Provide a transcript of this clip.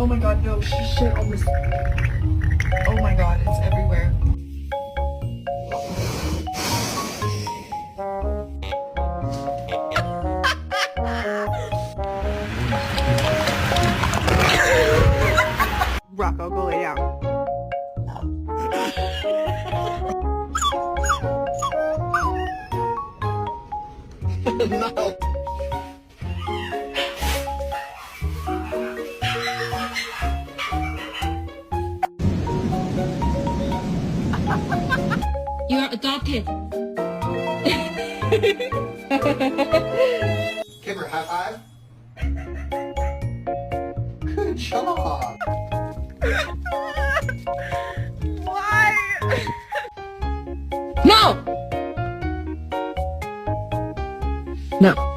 Oh my god, no, she shit on this. Oh my god, it's everywhere. Rocco, go lay down. No. You are adopted. Kimber, high five. Good job. Why? No! No.